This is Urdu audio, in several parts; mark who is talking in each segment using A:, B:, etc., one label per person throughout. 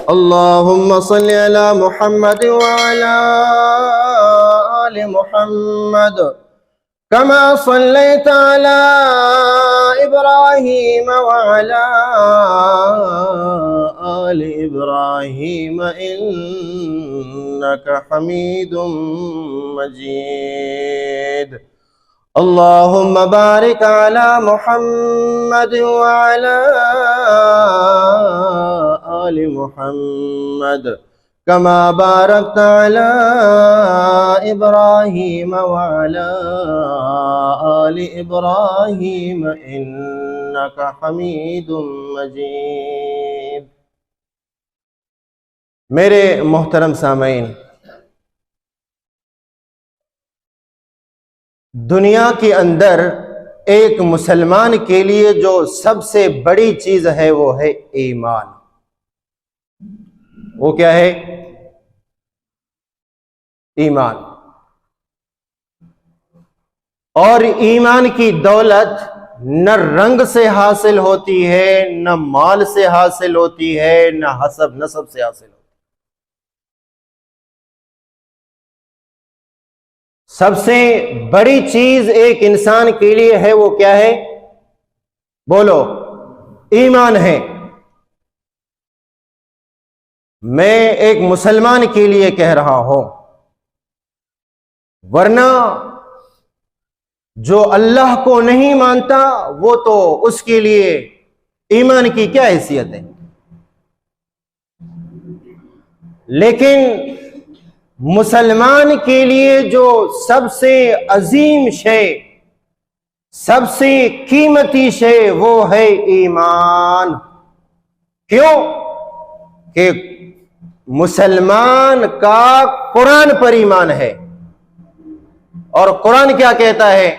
A: اللهم صل على محمد وعلى آل محمد كما صليت على إبراهيم وعلى آل إبراهيم إنك حميد مجيد. اللهم بارك على محمد وعلى آل محمد كما باركت على إبراهيم وعلى آل إبراهيم إنك حميد مجيد. میرے محترم سامعین، دنیا کے اندر ایک مسلمان کے لیے جو سب سے بڑی چیز ہے وہ ہے ایمان. وہ کیا ہے؟ ایمان. اور ایمان کی دولت نہ رنگ سے حاصل ہوتی ہے، نہ مال سے حاصل ہوتی ہے، نہ حسب نسب سے حاصل ہوتی ہے. سب سے بڑی چیز ایک انسان کے لیے ہے وہ کیا ہے؟ بولو. ایمان ہے. میں ایک مسلمان کے لیے کہہ رہا ہوں، ورنہ جو اللہ کو نہیں مانتا وہ تو اس کے لیے ایمان کی کیا حیثیت ہے. لیکن مسلمان کے لیے جو سب سے عظیم شے، سب سے قیمتی شے وہ ہے ایمان. کیوں؟ کہ مسلمان کا قرآن پر ایمان ہے. اور قرآن کیا کہتا ہے؟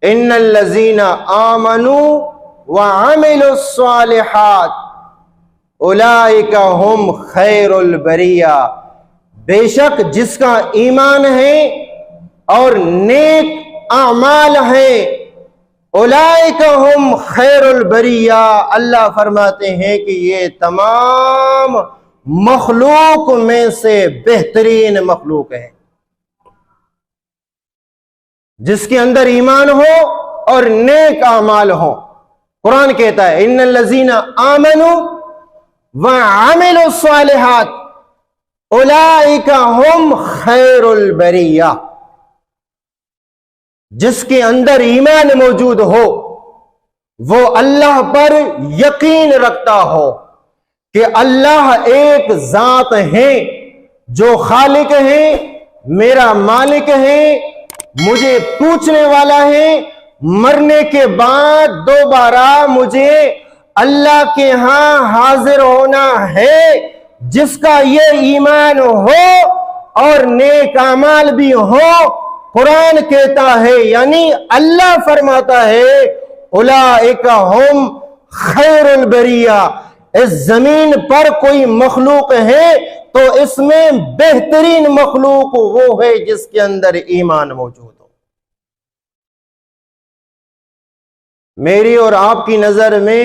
A: ان الذین آمنوا وعملوا الصالحات اولئک هم خیر البریہ. بے شک جس کا ایمان ہے اور نیک اعمال ہے، اولئک هم خیر البریہ، اللہ فرماتے ہیں کہ یہ تمام مخلوق میں سے بہترین مخلوق ہے. جس کے اندر ایمان ہو اور نیک اعمال ہو. قرآن کہتا ہے ان الذین آمنوا وعملوا الصالحات اولئک هم خیر البریہ. جس کے اندر ایمان موجود ہو، وہ اللہ پر یقین رکھتا ہو کہ اللہ ایک ذات ہے جو خالق ہے، میرا مالک ہے، مجھے پوچھنے والا ہے، مرنے کے بعد دوبارہ مجھے اللہ کے ہاں حاضر ہونا ہے. جس کا یہ ایمان ہو اور نیک اعمال بھی ہو، قرآن کہتا ہے، یعنی اللہ فرماتا ہے اولئک هم خیر البریہ. اس زمین پر کوئی مخلوق ہے تو اس میں بہترین مخلوق وہ ہے جس کے اندر ایمان موجود ہو. میری اور آپ کی نظر میں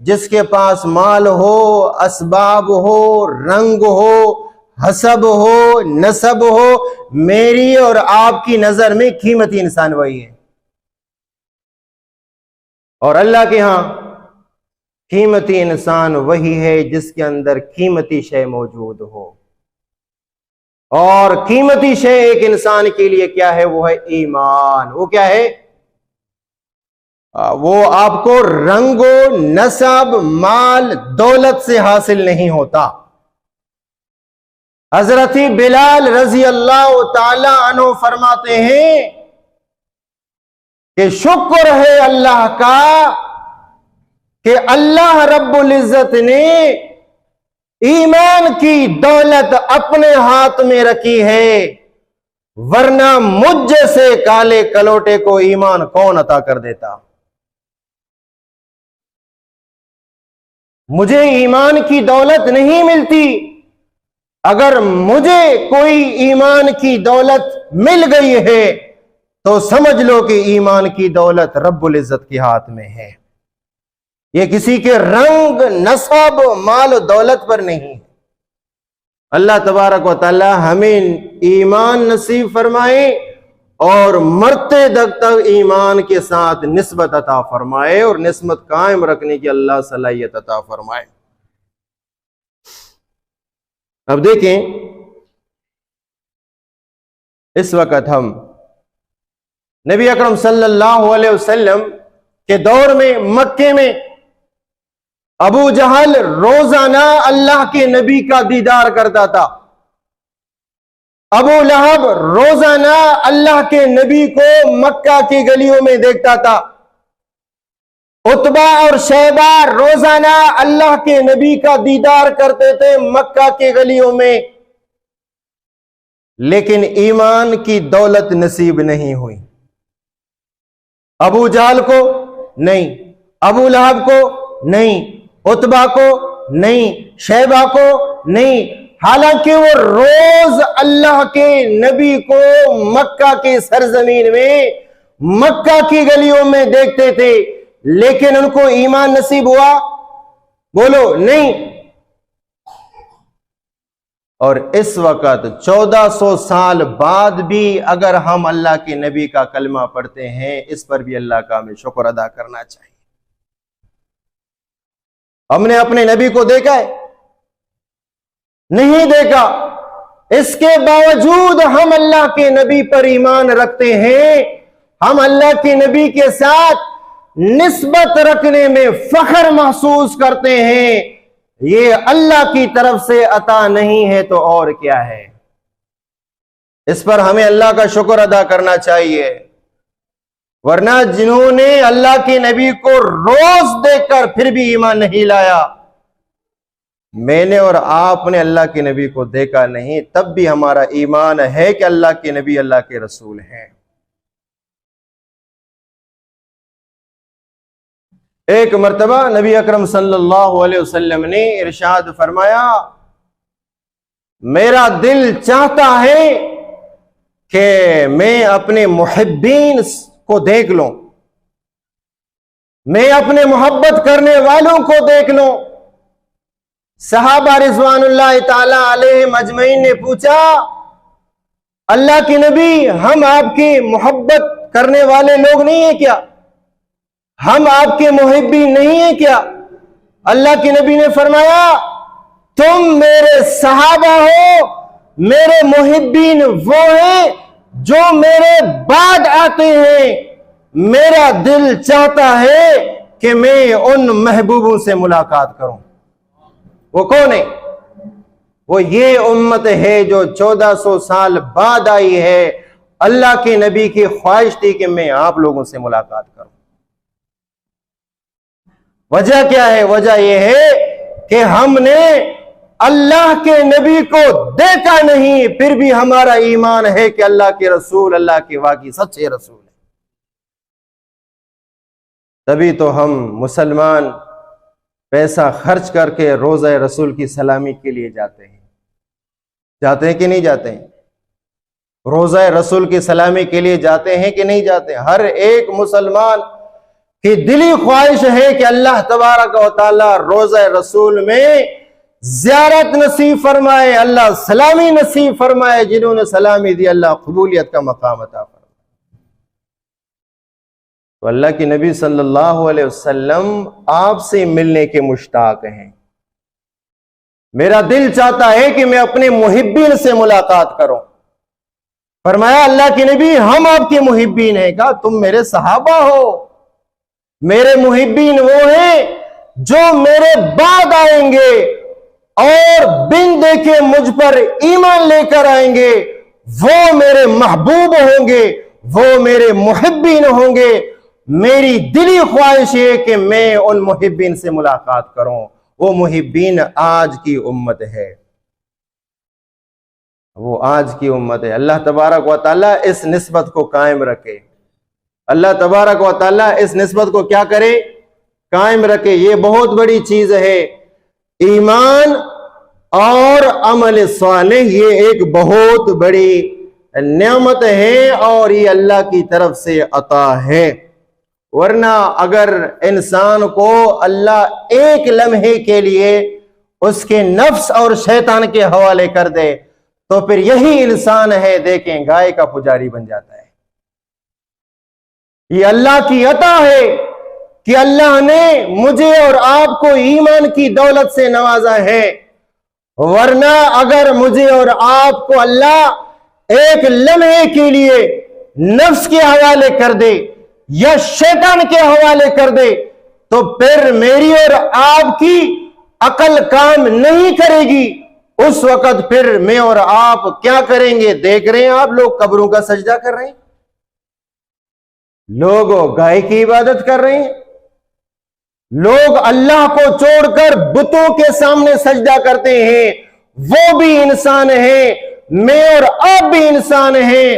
A: جس کے پاس مال ہو، اسباب ہو، رنگ ہو، حسب ہو، نسب ہو، میری اور آپ کی نظر میں قیمتی انسان وہی ہے. اور اللہ کے ہاں قیمتی انسان وہی ہے جس کے اندر قیمتی شے موجود ہو. اور قیمتی شے ایک انسان کے لیے کیا ہے؟ وہ ہے ایمان. وہ کیا ہے؟ وہ آپ کو رنگ و نسب، مال، دولت سے حاصل نہیں ہوتا. حضرت بلال رضی اللہ تعالی عنہ فرماتے ہیں کہ شکر ہے اللہ کا کہ اللہ رب العزت نے ایمان کی دولت اپنے ہاتھ میں رکھی ہے، ورنہ مجھ جیسے کالے کلوٹے کو ایمان کون عطا کر دیتا. مجھے ایمان کی دولت نہیں ملتی. اگر مجھے کوئی ایمان کی دولت مل گئی ہے تو سمجھ لو کہ ایمان کی دولت رب العزت کے ہاتھ میں ہے. یہ کسی کے رنگ، نسب، مال و دولت پر نہیں. اللہ تبارک و تعالی ہمیں ایمان نصیب فرمائے اور مرتے تک ایمان کے ساتھ نسبت عطا فرمائے اور نسبت قائم رکھنے کی اللہ صلاحیت عطا فرمائے۔ اب دیکھیں، اس وقت ہم نبی اکرم صلی اللہ علیہ وسلم کے دور میں مکے میں ابو جہل روزانہ اللہ کے نبی کا دیدار کرتا تھا، ابو لہب روزانہ اللہ کے نبی کو مکہ کی گلیوں میں دیکھتا تھا، عتبہ اور شیبہ روزانہ اللہ کے نبی کا دیدار کرتے تھے مکہ کی گلیوں میں، لیکن ایمان کی دولت نصیب نہیں ہوئی۔ ابو جہل کو نہیں، ابو لہب کو نہیں، عتبہ کو نہیں، شیبہ کو نہیں، حالانکہ وہ روز اللہ کے نبی کو مکہ کی سرزمین میں، مکہ کی گلیوں میں دیکھتے تھے، لیکن ان کو ایمان نصیب ہوا؟ بولو نہیں۔ اور اس وقت 1400 سال بعد بھی اگر ہم اللہ کے نبی کا کلمہ پڑھتے ہیں، اس پر بھی اللہ کا ہمیں شکر ادا کرنا چاہیے۔ ہم نے اپنے نبی کو دیکھا ہے؟ نہیں دیکھا، اس کے باوجود ہم اللہ کے نبی پر ایمان رکھتے ہیں، ہم اللہ کے نبی کے ساتھ نسبت رکھنے میں فخر محسوس کرتے ہیں۔ یہ اللہ کی طرف سے عطا نہیں ہے تو اور کیا ہے؟ اس پر ہمیں اللہ کا شکر ادا کرنا چاہیے، ورنہ جنہوں نے اللہ کے نبی کو روز دیکھ کر پھر بھی ایمان نہیں لایا، میں نے اور آپ نے اللہ کے نبی کو دیکھا نہیں، تب بھی ہمارا ایمان ہے کہ اللہ کے نبی اللہ کے رسول ہیں۔ ایک مرتبہ نبی اکرم صلی اللہ علیہ وسلم نے ارشاد فرمایا، میرا دل چاہتا ہے کہ میں اپنے محبین کو دیکھ لوں، میں اپنے محبت کرنے والوں کو دیکھ لوں۔ صحابہ رضوان اللہ تعالی علیہم اجمعین نے پوچھا، اللہ کے نبی ہم آپ کی محبت کرنے والے لوگ نہیں ہیں کیا؟ ہم آپ کے محبین نہیں ہیں کیا؟ اللہ کے نبی نے فرمایا، تم میرے صحابہ ہو، میرے محبین وہ ہیں جو میرے بعد آتے ہیں، میرا دل چاہتا ہے کہ میں ان محبوبوں سے ملاقات کروں۔ وہ کون ہے؟ وہ یہ امت ہے جو 1400 سال بعد آئی ہے۔ اللہ کے نبی کی خواہش تھی کہ میں آپ لوگوں سے ملاقات کروں۔ وجہ کیا ہے؟ وجہ یہ ہے کہ ہم نے اللہ کے نبی کو دیکھا نہیں، پھر بھی ہمارا ایمان ہے کہ اللہ کے رسول اللہ کے واقعی سچے رسول ہیں۔ تبھی تو ہم مسلمان پیسہ خرچ کر کے روضہ رسول کی سلامی کے لیے جاتے ہیں۔ جاتے ہیں کہ نہیں جاتے ہیں؟ روضہ رسول کی سلامی کے لیے جاتے ہیں کہ نہیں جاتے ہیں؟ ہر ایک مسلمان کی دلی خواہش ہے کہ اللہ تبارک و تعالی روضہ رسول میں زیارت نصیب فرمائے، اللہ سلامی نصیب فرمائے، جنہوں نے سلامی دی اللہ قبولیت کا مقام عطا فرمائے۔ تو اللہ کے نبی صلی اللہ علیہ وسلم آپ سے ملنے کے مشتاق ہیں۔ میرا دل چاہتا ہے کہ میں اپنے محبین سے ملاقات کروں۔ فرمایا اللہ کے نبی ہم آپ کے محبین ہیں، کہا تم میرے صحابہ ہو، میرے محبین وہ ہیں جو میرے بعد آئیں گے اور بن دیکھے مجھ پر ایمان لے کر آئیں گے، وہ میرے محبوب ہوں گے، وہ میرے محبین ہوں گے۔ میری دلی خواہش ہے کہ میں ان محبین سے ملاقات کروں۔ وہ محبین آج کی امت ہے، وہ آج کی امت ہے۔ اللہ تبارک و تعالیٰ اس نسبت کو قائم رکھے، اللہ تبارک و تعالیٰ اس نسبت کو کیا کرے؟ قائم رکھے۔ یہ بہت بڑی چیز ہے۔ ایمان اور عمل صالح یہ ایک بہت بڑی نعمت ہے اور یہ اللہ کی طرف سے عطا ہے۔ ورنہ اگر انسان کو اللہ ایک لمحے کے لیے اس کے نفس اور شیطان کے حوالے کر دے تو پھر یہی انسان ہے دیکھیں گائے کا پجاری بن جاتا ہے۔ یہ اللہ کی عطا ہے کہ اللہ نے مجھے اور آپ کو ایمان کی دولت سے نوازا ہے، ورنہ اگر مجھے اور آپ کو اللہ ایک لمحے کے لیے نفس کے حوالے کر دے یا شیطان کے حوالے کر دے تو پھر میری اور آپ کی عقل کام نہیں کرے گی۔ اس وقت پھر میں اور آپ کیا کریں گے؟ دیکھ رہے ہیں آپ لوگ قبروں کا سجدہ کر رہے ہیں، لوگ گائے کی عبادت کر رہے ہیں، لوگ اللہ کو چھوڑ کر بتوں کے سامنے سجدہ کرتے ہیں۔ وہ بھی انسان ہیں، میں اور آپ بھی انسان ہیں،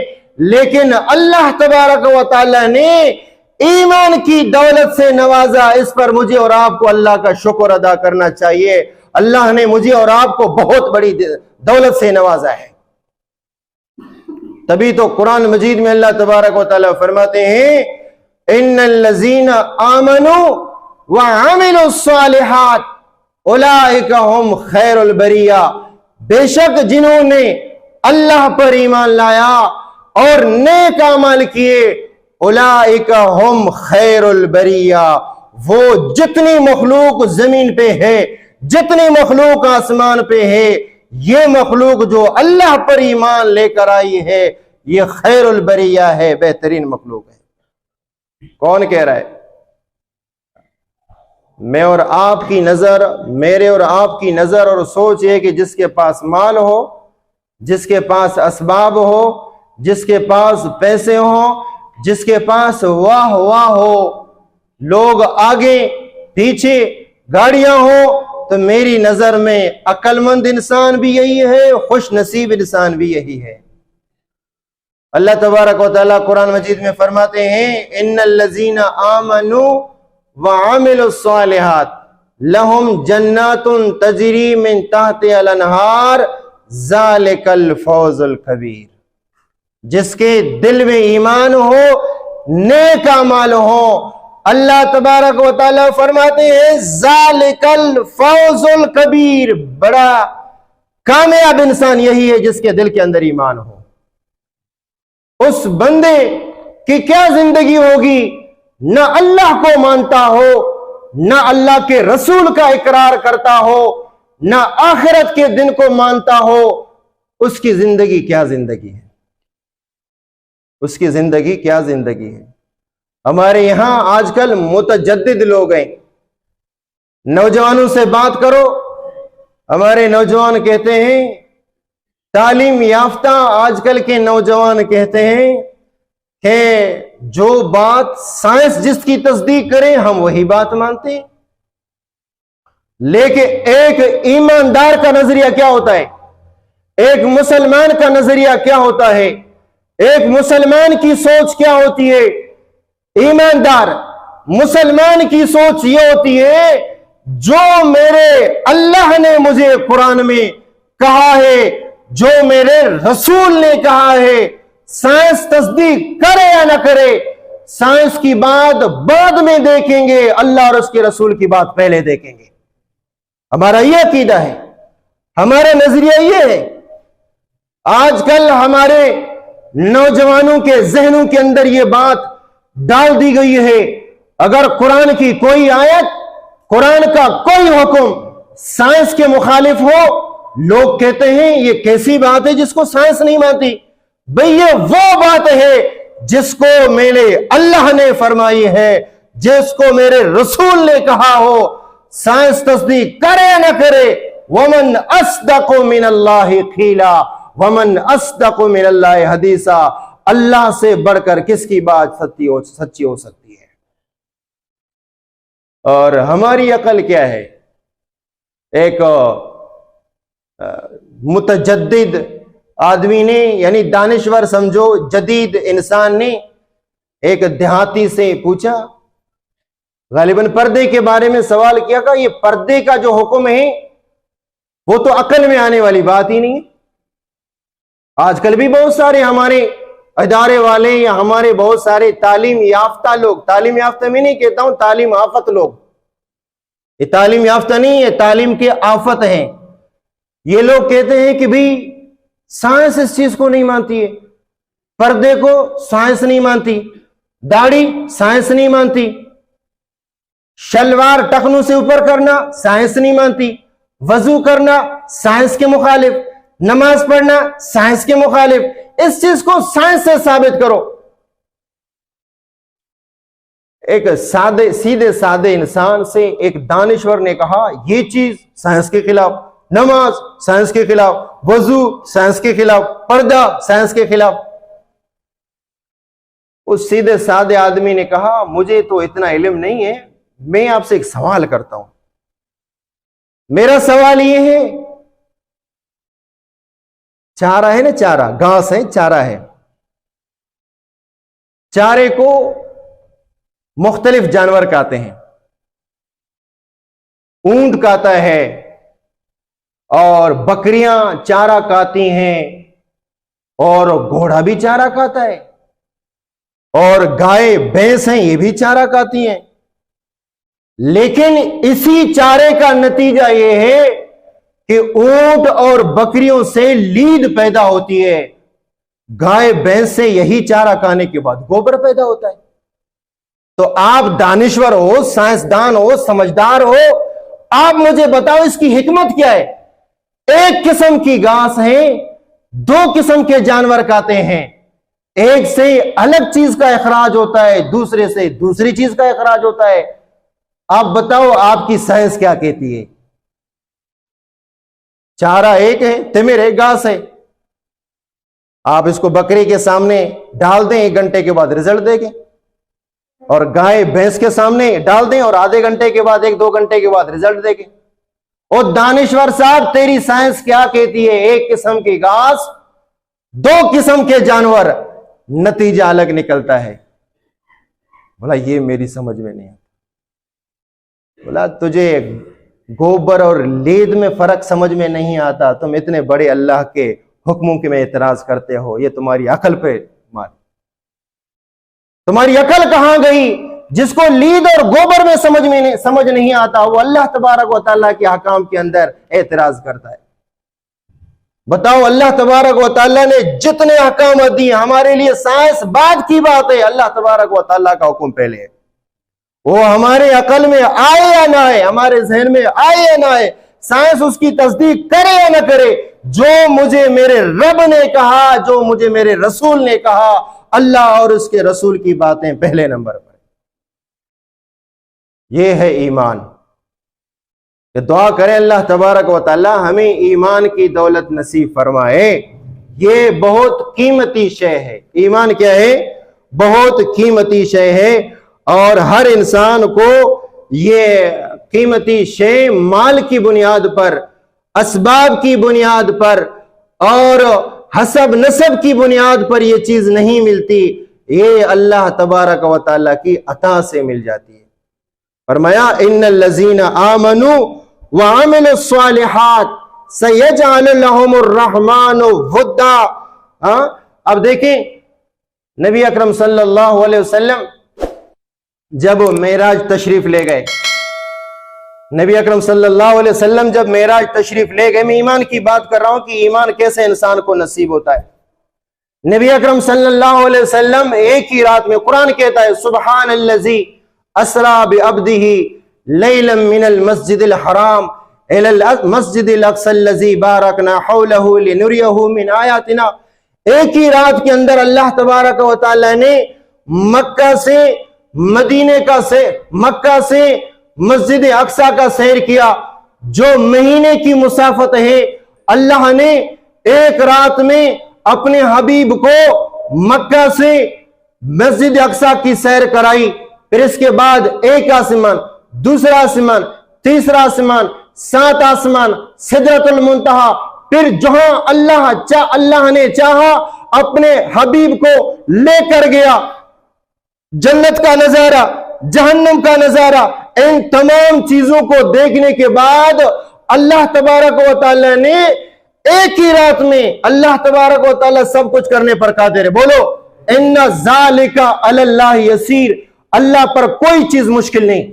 A: لیکن اللہ تبارک و تعالی نے ایمان کی دولت سے نوازا۔ اس پر مجھے اور آپ کو اللہ کا شکر ادا کرنا چاہیے۔ اللہ نے مجھے اور آپ کو بہت بڑی دولت سے نوازا ہے۔ تبھی تو قرآن مجید میں اللہ تبارک و تعالی فرماتے ہیں ان الذین آمنوا وعملوا الصالحات اولئک هم خیر البریہ، بے شک جنہوں نے اللہ پر ایمان لایا اور نیک اعمال کیے، اولئک هم خیر البریہ، وہ جتنی مخلوق زمین پہ ہے، جتنی مخلوق آسمان پہ ہے، یہ مخلوق جو اللہ پر ایمان لے کر آئی ہے یہ خیر البریہ ہے، بہترین مخلوق ہے۔ کون کہہ رہا ہے؟ میں اور آپ کی نظر، میرے اور آپ کی نظر اور سوچ ہے کہ جس کے پاس مال ہو، جس کے پاس اسباب ہو، جس کے پاس پیسے ہوں، جس کے پاس واہ واہ ہو، لوگ آگے پیچھے گاڑیاں ہوں، تو میری نظر میں عقل مند انسان بھی یہی ہے، خوش نصیب انسان بھی یہی ہے۔ اللہ تبارک و تعالیٰ قرآن مجید میں فرماتے ہیں ان الذین آمنوا وعملوا الصالحات لہم جنات تجری من تحتها الانہار ذالک الفوز الکبیر، جس کے دل میں ایمان ہو، نیک اعمال ہو، اللہ تبارک و تعالیٰ فرماتے ہیں ذالک الفوز الکبیر، بڑا کامیاب انسان یہی ہے جس کے دل کے اندر ایمان ہو۔ اس بندے کی کیا زندگی ہوگی؟ نہ اللہ کو مانتا ہو، نہ اللہ کے رسول کا اقرار کرتا ہو، نہ آخرت کے دن کو مانتا ہو، اس کی زندگی کیا زندگی ہے؟ اس کی زندگی کیا زندگی ہے؟ ہمارے یہاں آج کل متجدد لوگ ہیں، نوجوانوں سے بات کرو، ہمارے نوجوان کہتے ہیں، تعلیم یافتہ آج کل کے نوجوان کہتے ہیں کہ جو بات سائنس جس کی تصدیق کرے ہم وہی بات مانتے ہیں۔ لیکن ایک ایماندار کا نظریہ کیا ہوتا ہے؟ ایک مسلمان کا نظریہ کیا ہوتا ہے؟ ایک مسلمان کی سوچ کیا ہوتی ہے؟ ایماندار مسلمان کی سوچ یہ ہوتی ہے جو میرے اللہ نے مجھے قرآن میں کہا ہے، جو میرے رسول نے کہا ہے، سائنس تصدیق کرے یا نہ کرے، سائنس کی بات بعد میں دیکھیں گے، اللہ اور اس کے رسول کی بات پہلے دیکھیں گے۔ ہمارا یہ عقیدہ ہے، ہمارا نظریہ یہ ہے۔ آج کل ہمارے نوجوانوں کے ذہنوں کے اندر یہ بات ڈال دی گئی ہے، اگر قرآن کی کوئی آیت، قرآن کا کوئی حکم سائنس کے مخالف ہو، لوگ کہتے ہیں یہ کیسی بات ہے جس کو سائنس نہیں مانتی؟ بھئی یہ وہ بات ہے جس کو میرے اللہ نے فرمائی ہے، جس کو میرے رسول نے کہا ہو، سائنس تصدیق کرے یا نہ کرے۔ وَمَنْ أَصْدَقُ مِنَ اللَّهِ قِيلًا وَمَنْ أَصْدَقُ مِنَ اللَّهِ حَدِيثًا، اللہ سے بڑھ کر کس کی بات سچی ہو سکتی ہے؟ اور ہماری عقل کیا ہے؟ ایک متجدد آدمی نے، یعنی دانشور سمجھو، جدید انسان نے ایک دیہاتی سے پوچھا، غالباً پردے کے بارے میں سوال کیا کہ یہ پردے کا جو حکم ہے وہ تو عقل میں آنے والی بات ہی نہیں ہے۔ آج کل بھی بہت سارے ہمارے ادارے والے یا ہمارے بہت سارے تعلیم یافتہ لوگ، تعلیم یافتہ میں نہیں کہتا ہوں، تعلیم آفت لوگ، یہ تعلیم یافتہ نہیں ہے، تعلیم کے آفت ہیں۔ یہ لوگ کہتے ہیں کہ بھئی سائنس اس چیز کو نہیں مانتی ہے، پردے کو سائنس نہیں مانتی، داڑھی سائنس نہیں مانتی، شلوار ٹخنوں سے اوپر کرنا سائنس نہیں مانتی، وضو کرنا سائنس کے مخالف، نماز پڑھنا سائنس کے مخالف، اس چیز کو سائنس سے ثابت کرو۔ ایک سیدھے سادے انسان سے ایک دانشور نے کہا یہ چیز سائنس کے خلاف، نماز سائنس کے خلاف، وضو سائنس کے خلاف، پردہ سائنس کے خلاف۔ اس سیدھے سادے آدمی نے کہا مجھے تو اتنا علم نہیں ہے، میں آپ سے ایک سوال کرتا ہوں۔ میرا سوال یہ ہے، چارہ ہے نا، چارہ گھاس ہے، چارہ ہے، چارے کو مختلف جانور کھاتے ہیں، اونٹ کھاتا ہے اور بکریاں چارہ کھاتی ہیں اور گھوڑا بھی چارہ کھاتا ہے اور گائے بھینس ہیں یہ بھی چارہ کھاتی ہیں، لیکن اسی چارے کا نتیجہ یہ ہے کہ اونٹ اور بکریوں سے لید پیدا ہوتی ہے، گائے بھینس سے یہی چارہ کھانے کے بعد گوبر پیدا ہوتا ہے۔ تو آپ دانشور ہو، سائنسدان ہو، سمجھدار ہو، آپ مجھے بتاؤ اس کی حکمت کیا ہے؟ ایک قسم کی گھاس ہے، دو قسم کے جانور کھاتے ہیں، ایک سے الگ چیز کا اخراج ہوتا ہے، دوسرے سے دوسری چیز کا اخراج ہوتا ہے۔ آپ بتاؤ آپ کی سائنس کیا کہتی ہے؟ چارہ ایک ہے، تمر ایک گھاس ہے، آپ اس کو بکری کے سامنے ڈال دیں 1 گھنٹے کے بعد رزلٹ دے گے، اور گائے بھینس کے سامنے ڈال دیں اور آدھے گھنٹے کے بعد 1-2 گھنٹے کے بعد رزلٹ دے گے۔ اور دانشور صاحب تیری سائنس کیا کہتی ہے؟ ایک قسم کی گھاس، 2 قسم کے جانور، نتیجہ الگ نکلتا ہے۔ بولا یہ میری سمجھ میں نہیں آتا۔ بولا تجھے گوبر اور لید میں فرق سمجھ میں نہیں آتا، تم اتنے بڑے اللہ کے حکموں کے میں اعتراض کرتے ہو، یہ تمہاری عقل پہ مار، تمہاری عقل کہاں گئی؟ جس کو لید اور گوبر میں سمجھ نہیں آتا وہ اللہ تبارک و تعالیٰ کے احکام کے اندر اعتراض کرتا ہے۔ بتاؤ اللہ تبارک و تعالیٰ نے جتنے احکامات دیے ہمارے لیے، سائنس بعد کی بات ہے، اللہ تبارک و تعالیٰ کا حکم پہلے ہے۔ وہ ہمارے عقل میں آئے یا نہ آئے، ہمارے ذہن میں آئے یا نہ آئے، سائنس اس کی تصدیق کرے یا نہ کرے، جو مجھے میرے رب نے کہا، جو مجھے میرے رسول نے کہا، اللہ اور اس کے رسول کی باتیں پہلے نمبر پر۔ یہ ہے ایمان۔ کہ دعا کریں اللہ تبارک و تعالی ہمیں ایمان کی دولت نصیب فرمائے۔ یہ بہت قیمتی شے ہے۔ ایمان کیا ہے؟ بہت قیمتی شے ہے، اور ہر انسان کو یہ قیمتی شے مال کی بنیاد پر، اسباب کی بنیاد پر اور حسب نسب کی بنیاد پر یہ چیز نہیں ملتی، یہ اللہ تبارک و تعالی کی عطا سے مل جاتی ہے۔ فرمایا ان الذین آمنوا وعملوا الصالحات سیجعل لهم الرحمن ودا۔ اب دیکھیں نبی اکرم صلی اللہ علیہ وسلم جب معراج تشریف لے گئے، نبی اکرم صلی اللہ علیہ وسلم جب معراج تشریف لے گئے، میں ایمان کی بات کر رہا ہوں کہ ایمان کیسے انسان کو نصیب ہوتا ہے۔ نبی اکرم صلی اللہ علیہ وسلم ایک ہی رات میں، قرآن کہتا ہے سبحان الذی اسرا بعبدہ لیلا من المسجد الحرام الى المسجد الاقصى الذی بارکنا حولہ لنریہ من آیاتنا۔ ایک ہی رات کے اندر اللہ تبارک و تعالی نے مکہ سے مدینے کا مکہ سے مسجد اقصی کا سیر کیا، جو مہینے کی مسافت ہے۔ اللہ نے ایک رات میں اپنے حبیب کو مکہ سے مسجد اقصی کی سیر کرائی، پھر اس کے بعد ایک آسمان، دوسرا آسمان، تیسرا آسمان، 7 آسمان، سدرۃ المنتہا، پھر جہاں اللہ نے چاہا اپنے حبیب کو لے کر گیا۔ جنت کا نظارہ، جہنم کا نظارہ، ان تمام چیزوں کو دیکھنے کے بعد اللہ تبارک و تعالی نے ایک ہی رات میں، اللہ تبارک و تعالی سب کچھ کرنے پر قادر ہے۔ بولو ان ذالک علی اللہ یسیر، اللہ پر کوئی چیز مشکل نہیں۔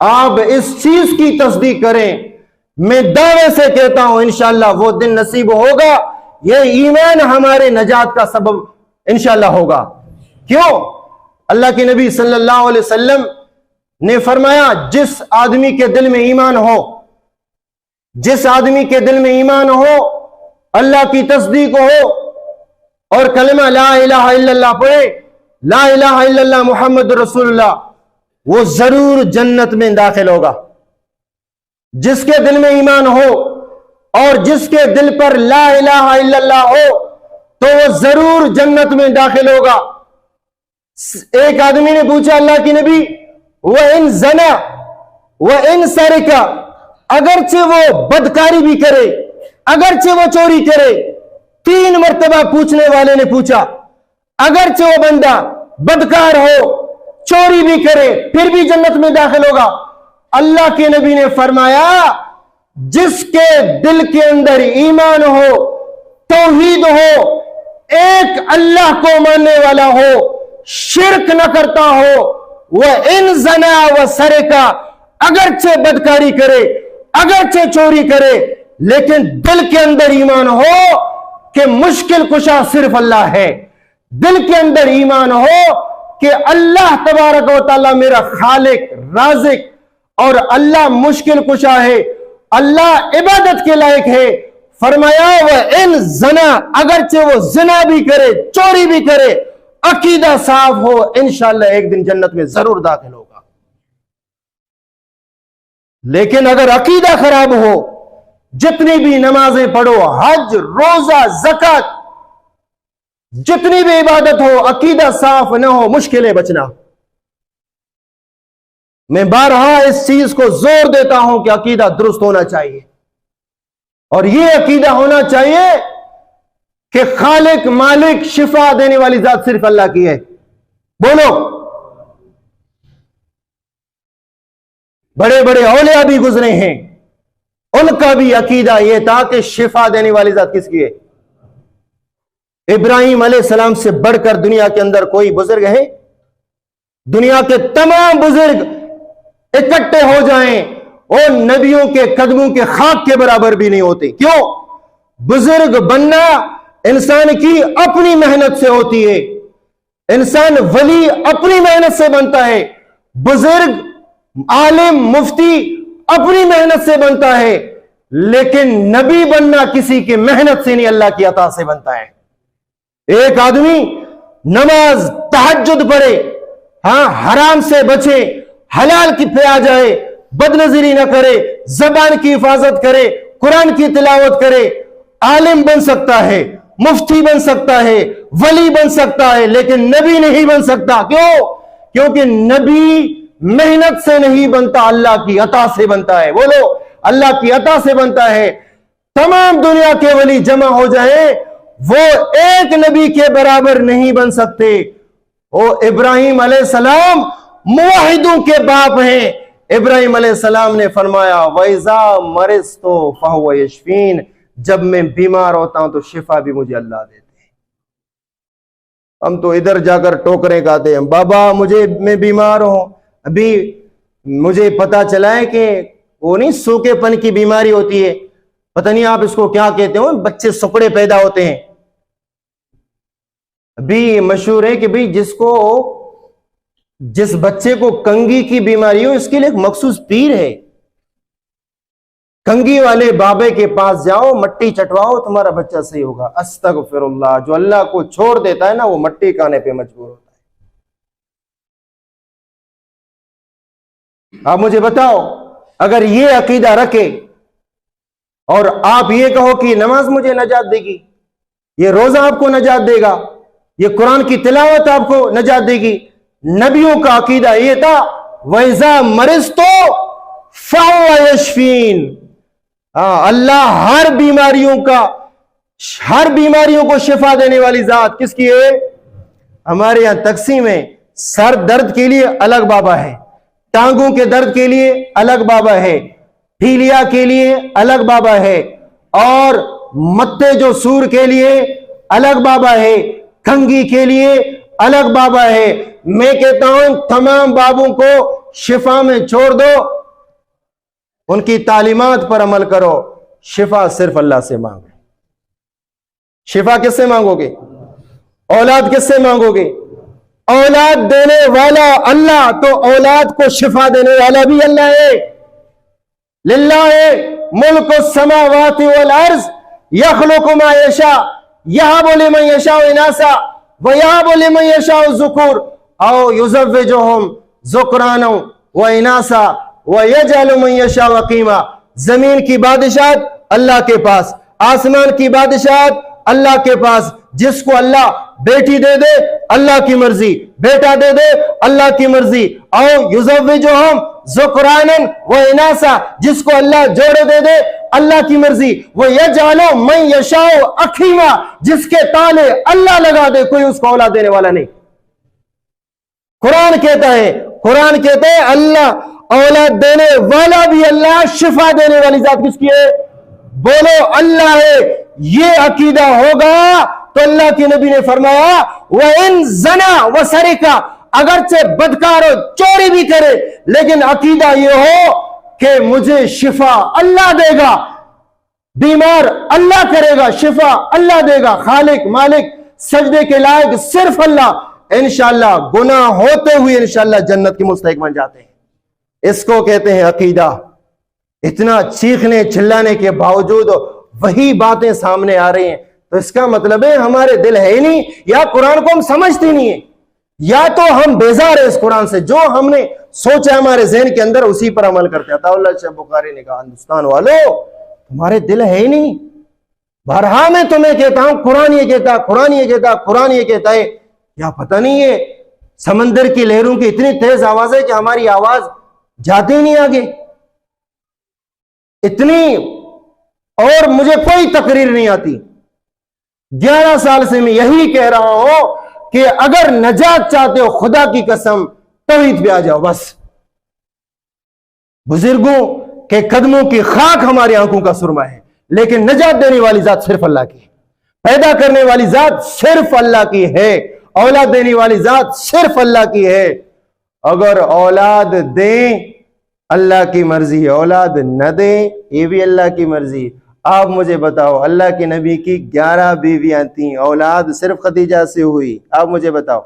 A: آپ اس چیز کی تصدیق کریں، میں دعوے سے کہتا ہوں انشاءاللہ وہ دن نصیب ہوگا، یہ ایمان ہمارے نجات کا سبب انشاءاللہ ہوگا۔ کیوں؟ اللہ کے نبی صلی اللہ علیہ وسلم نے فرمایا جس آدمی کے دل میں ایمان ہو، جس آدمی کے دل میں ایمان ہو، اللہ کی تصدیق ہو اور کلمہ لا الہ الا اللہ پڑھے، لا الہ الا اللہ محمد رسول اللہ، وہ ضرور جنت میں داخل ہوگا۔ جس کے دل میں ایمان ہو اور جس کے دل پر لا الہ الا اللہ ہو تو وہ ضرور جنت میں داخل ہوگا۔ ایک آدمی نے پوچھا اللہ کی نبی وَإِن زَنَا وَإِن سَرِقَ، اگرچہ وہ بدکاری بھی کرے، اگرچہ وہ چوری کرے، 3 مرتبہ پوچھنے والے نے پوچھا، اگرچہ وہ بندہ بدکار ہو، چوری بھی کرے، پھر بھی جنت میں داخل ہوگا۔ اللہ کے نبی نے فرمایا جس کے دل کے اندر ایمان ہو، توحید ہو، ایک اللہ کو ماننے والا ہو، شرک نہ کرتا ہو، وَإِن زَنَا وَسَرِقَ، اگرچہ بدکاری کرے، اگرچہ چوری کرے، لیکن دل کے اندر ایمان ہو کہ مشکل کشا صرف اللہ ہے، دل کے اندر ایمان ہو کہ اللہ تبارک و تعالی میرا خالق رازق اور اللہ مشکل کشا ہے، اللہ عبادت کے لائق ہے، فرمایا وَإِن زَنَا، اگرچہ وہ زنا بھی کرے، چوری بھی کرے، عقیدہ صاف ہو، انشاءاللہ ایک دن جنت میں ضرور داخل ہوگا۔ لیکن اگر عقیدہ خراب ہو، جتنی بھی نمازیں پڑھو، حج، روزہ، زکات، جتنی بھی عبادت ہو، عقیدہ صاف نہ ہو، مشکل ہے بچنا۔ میں بارہا اس چیز کو زور دیتا ہوں کہ عقیدہ درست ہونا چاہیے، اور یہ عقیدہ ہونا چاہیے کہ خالق مالک شفا دینے والی ذات صرف اللہ کی ہے۔ بولو، بڑے بڑے اولیاء بھی گزرے ہیں، ان کا بھی عقیدہ یہ تھا کہ شفا دینے والی ذات کس کی ہے؟ ابراہیم علیہ السلام سے بڑھ کر دنیا کے اندر کوئی بزرگ ہے؟ دنیا کے تمام بزرگ اکٹھے ہو جائیں اور نبیوں کے قدموں کے خاک کے برابر بھی نہیں ہوتے۔ کیوں؟ بزرگ بننا انسان کی اپنی محنت سے ہوتی ہے، انسان ولی اپنی محنت سے بنتا ہے، بزرگ عالم مفتی اپنی محنت سے بنتا ہے، لیکن نبی بننا کسی کی محنت سے نہیں، اللہ کی عطا سے بنتا ہے۔ ایک آدمی نماز تہجد پڑھے، ہاں حرام سے بچے، حلال کی پہ آ جائے، بد نظری نہ کرے، زبان کی حفاظت کرے، قرآن کی تلاوت کرے، عالم بن سکتا ہے، مفتی بن سکتا ہے، ولی بن سکتا ہے، لیکن نبی نہیں بن سکتا۔ کیوں؟ کیونکہ نبی محنت سے نہیں بنتا، اللہ کی عطا سے بنتا ہے۔ بولو، اللہ کی عطا سے بنتا ہے۔ تمام دنیا کے ولی جمع ہو جائیں، وہ ایک نبی کے برابر نہیں بن سکتے۔ وہ ابراہیم علیہ السلام موحدوں کے باپ ہیں۔ ابراہیم علیہ السلام نے فرمایا وَإِذَا مَرِضْتُ فَهُوَ يَشْفِينِ، جب میں بیمار ہوتا ہوں تو شفا بھی مجھے اللہ دیتے ہیں۔ ہم تو ادھر جا کر ٹوکریں کھاتے ہیں، بابا میں بیمار ہوں، ابھی مجھے پتا چلا ہے کہ وہ نہیں سوکھے پن کی بیماری ہوتی ہے، پتہ نہیں آپ اس کو کیا کہتے ہو، بچے سکڑے پیدا ہوتے ہیں۔ ابھی مشہور ہے کہ بھئی جس بچے کو کنگھی کی بیماری ہو، اس کے لیے ایک مخصوص پیر ہے، کنگھی والے بابے کے پاس جاؤ، مٹی چٹواؤ، تمہارا بچہ صحیح ہوگا۔ استغفر اللہ، جو اللہ کو چھوڑ دیتا ہے نا وہ مٹی کھانے پہ مجبور ہوتا ہے۔ آپ مجھے بتاؤ، اگر یہ عقیدہ رکھے اور آپ یہ کہو کہ نماز مجھے نجات دے گی، یہ روزہ آپ کو نجات دے گا، یہ قرآن کی تلاوت آپ کو نجات دے گی، نبیوں کا عقیدہ یہ تھا وَإِذَا مَرِضْتُ فَهُوَ يَشْفِينِ، اللہ ہر بیماریوں کو شفا دینے والی ذات کس کی ہے؟ ہمارے یہاں تقسیم ہے، سر درد کے لیے الگ بابا ہے، ٹانگوں کے درد کے لیے الگ بابا ہے، پھیلیا کے لیے الگ بابا ہے، اور متے جو سور کے لیے الگ بابا ہے، کھنگی کے لیے الگ بابا ہے۔ میں کہتا ہوں تمام بابوں کو شفا میں چھوڑ دو، ان کی تعلیمات پر عمل کرو، شفا صرف اللہ سے مانگو۔ شفا کس سے مانگو گے؟ اولاد کس سے مانگو گے؟ اولاد دینے والا اللہ، تو اولاد کو شفا دینے والا بھی اللہ ہے۔ للہ ملک السماوات والارض یخلق ما یشاء یہب لمن یشاء اناثا ویہب لمن یشاء الذکور او یزوجہم ذکرانا واناثا ویجعل من یشاء عقیما۔ زمین کی بادشاہت اللہ کے پاس، آسمان کی بادشاہت اللہ کے پاس۔ جس کو اللہ بیٹی دے دے اللہ کی مرضی، بیٹا دے دے اللہ کی مرضی۔ او یزوجہم ذکرانا واناثا، جس کو اللہ جوڑے دے دے اللہ کی مرضی۔ وَيَجْعَلُ مَن يَشَاءُ عَقِيمًا، جس کے تالے اللہ لگا دے کوئی اس کو اولاد دینے والا نہیں۔ قرآن کہتا ہے اللہ اولاد دینے والا بھی اللہ، شفا دینے والی ذات کس کی ہے؟ بولو اللہ ہے۔ یہ عقیدہ ہوگا تو اللہ کے نبی نے فرمایا وَإِن زَنَا وَسَرِقَ، اگرچہ بدکار ہو، چوری بھی کرے، لیکن عقیدہ یہ ہو کہ مجھے شفا اللہ دے گا، بیمار اللہ کرے گا، شفا اللہ دے گا، خالق مالک سجدے کے لائق صرف اللہ، انشاءاللہ گناہ ہوتے ہوئے انشاءاللہ جنت کے مستحق بن جاتے ہیں۔ اس کو کہتے ہیں عقیدہ۔ اتنا چیخنے چلانے کے باوجود وہی باتیں سامنے آ رہی ہیں، تو اس کا مطلب ہے ہمارے دل ہے ہی نہیں، یا قرآن کو ہم سمجھتے نہیں ہیں، یا تو ہم بیزار ہیں اس قرآن سے، جو ہم نے سوچا ہمارے ذہن کے اندر اسی پر عمل کرتے ہیں۔ عطا اللہ شاہ بخاری نے کہا ہندوستان والو تمہارے دل ہے ہی نہیں۔ بارہا میں تمہیں کہتا ہوں قرآن یہ کہتا، قرآن یہ کہتا، قرآن یہ کہتا ہے، یا پتہ نہیں ہے سمندر کی لہروں کی اتنی تیز آواز ہے کہ ہماری آواز جاتی ہی نہیں آگے اتنی، اور مجھے کوئی تقریر نہیں آتی۔ 11 سال سے میں یہی کہہ رہا ہوں کہ اگر نجات چاہتے ہو خدا کی قسم توحید پہ آ جاؤ بس۔ بزرگوں کے قدموں کی خاک ہماری آنکھوں کا سرما ہے، لیکن نجات دینے والی ذات صرف اللہ کی ہے، پیدا کرنے والی ذات صرف اللہ کی ہے، اولاد دینے والی ذات صرف اللہ کی ہے۔ اگر اولاد دیں اللہ کی مرضی، اولاد نہ دیں یہ بھی اللہ کی مرضی۔ آپ مجھے بتاؤ اللہ کے نبی کی 11 بیویاں تھیں، اولاد صرف خدیجہ سے ہوئی، آپ مجھے بتاؤ۔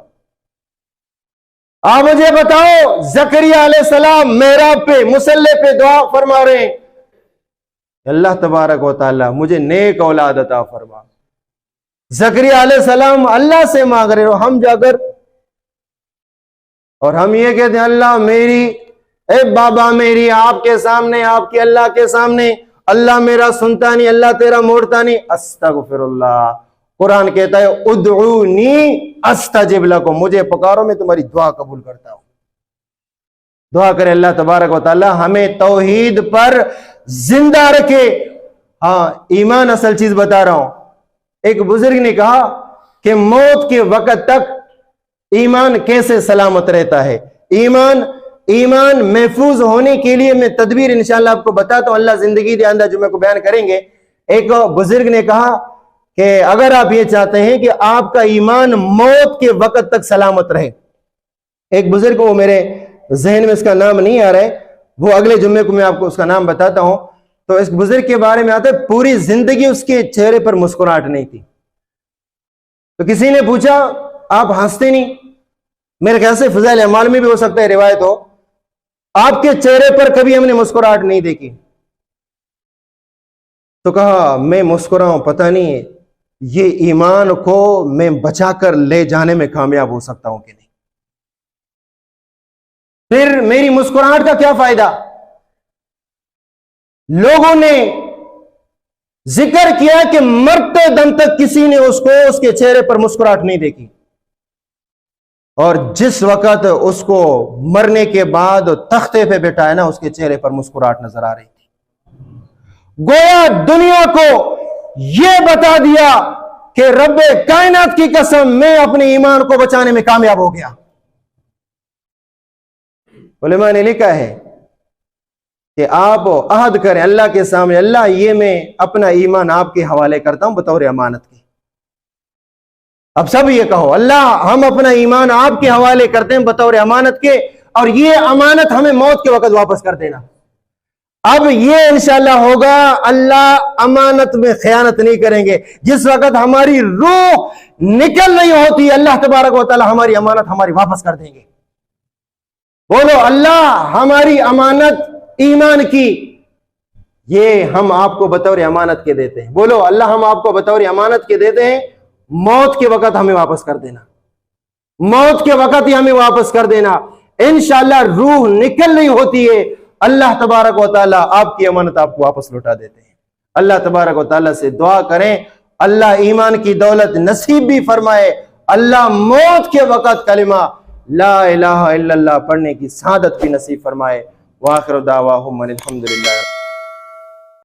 A: آپ مجھے بتاؤ زکریا علیہ السلام محراب پہ مصلی پہ دعا فرما رہے ہیں، اللہ تبارک و تعالی مجھے نیک اولاد عطا فرما۔ زکریا علیہ السلام اللہ سے مانگ رہے ہو، ہم جا کر اور ہم یہ کہتے ہیں اللہ میری، اے بابا میری آپ کے سامنے، آپ کے اللہ کے سامنے، اللہ میرا سنتا نہیں، اللہ تیرا موڑتا نہیں۔ استغفر اللہ، قرآن کہتا ہے ادعونی استجب لکم، مجھے پکارو میں تمہاری دعا قبول کرتا ہوں۔ دعا کرے اللہ تبارک و تعالی ہمیں توحید پر زندہ رکھے۔ ہاں ایمان اصل چیز بتا رہا ہوں۔ ایک بزرگ نے کہا کہ موت کے وقت تک ایمان کیسے سلامت رہتا ہے۔ ایمان محفوظ ہونے کے لیے میں تدبیر انشاءاللہ آپ کو بتاتا ہوں، اللہ زندگی دے اندر جمعے کو بیان کریں گے۔ ایک بزرگ نے کہا کہ اگر آپ یہ چاہتے ہیں کہ آپ کا ایمان موت کے وقت تک سلامت رہے، ایک بزرگ وہ میرے ذہن میں اس کا نام نہیں آ رہا ہے، وہ اگلے جمعے کو میں آپ کو اس کا نام بتاتا ہوں۔ تو اس بزرگ کے بارے میں آتا ہے پوری زندگی اس کے چہرے پر مسکراہٹ نہیں تھی۔ تو کسی نے پوچھا آپ ہنستے نہیں؟ میرے خیال سے فضائل اعمال میں بھی ہو سکتا ہے روایت ہو، آپ کے چہرے پر کبھی ہم نے مسکراہٹ نہیں دیکھی۔ تو کہا میں مسکراؤں، پتہ نہیں یہ ایمان کو میں بچا کر لے جانے میں کامیاب ہو سکتا ہوں کہ نہیں، پھر میری مسکراہٹ کا کیا فائدہ؟ لوگوں نے ذکر کیا کہ مرتے دم تک کسی نے اس کے چہرے پر مسکراہٹ نہیں دیکھی، اور جس وقت اس کو مرنے کے بعد تختے پہ بٹھایا نا اس کے چہرے پر مسکراہٹ نظر آ رہی تھی۔ گویا دنیا کو یہ بتا دیا کہ رب کائنات کی قسم میں اپنے ایمان کو بچانے میں کامیاب ہو گیا۔ علماء نے لکھا ہے کہ آپ عہد کریں اللہ کے سامنے، اللہ یہ میں اپنا ایمان آپ کے حوالے کرتا ہوں بطور امانت کی۔ اب سب یہ کہو اللہ ہم اپنا ایمان آپ کے حوالے کرتے ہیں بطور امانت کے، اور یہ امانت ہمیں موت کے وقت واپس کر دینا۔ اب یہ انشاءاللہ ہوگا، اللہ امانت میں خیانت نہیں کریں گے۔ جس وقت ہماری روح نکل نہیں ہوتی، اللہ تبارک و تعالی ہماری امانت ہماری واپس کر دیں گے۔ بولو اللہ ہماری امانت ایمان کی، یہ ہم آپ کو بطور امانت کے دیتے ہیں۔ بولو اللہ ہم آپ کو بطور امانت کے دیتے ہیں، موت کے وقت ہمیں واپس کر دینا، موت کے وقت ہی ہمیں واپس کر دینا۔ انشاءاللہ روح نکل نہیں ہوتی ہے، اللہ تبارک و تعالیٰ آپ کی امانت آپ کو واپس لوٹا دیتے ہیں۔ اللہ تبارک و تعالیٰ سے دعا کریں اللہ ایمان کی دولت نصیب بھی فرمائے، اللہ موت کے وقت کلمہ لا الہ الا اللہ پڑھنے کی سعادت بھی نصیب فرمائے۔ وآخر دعواہم الحمدللہ۔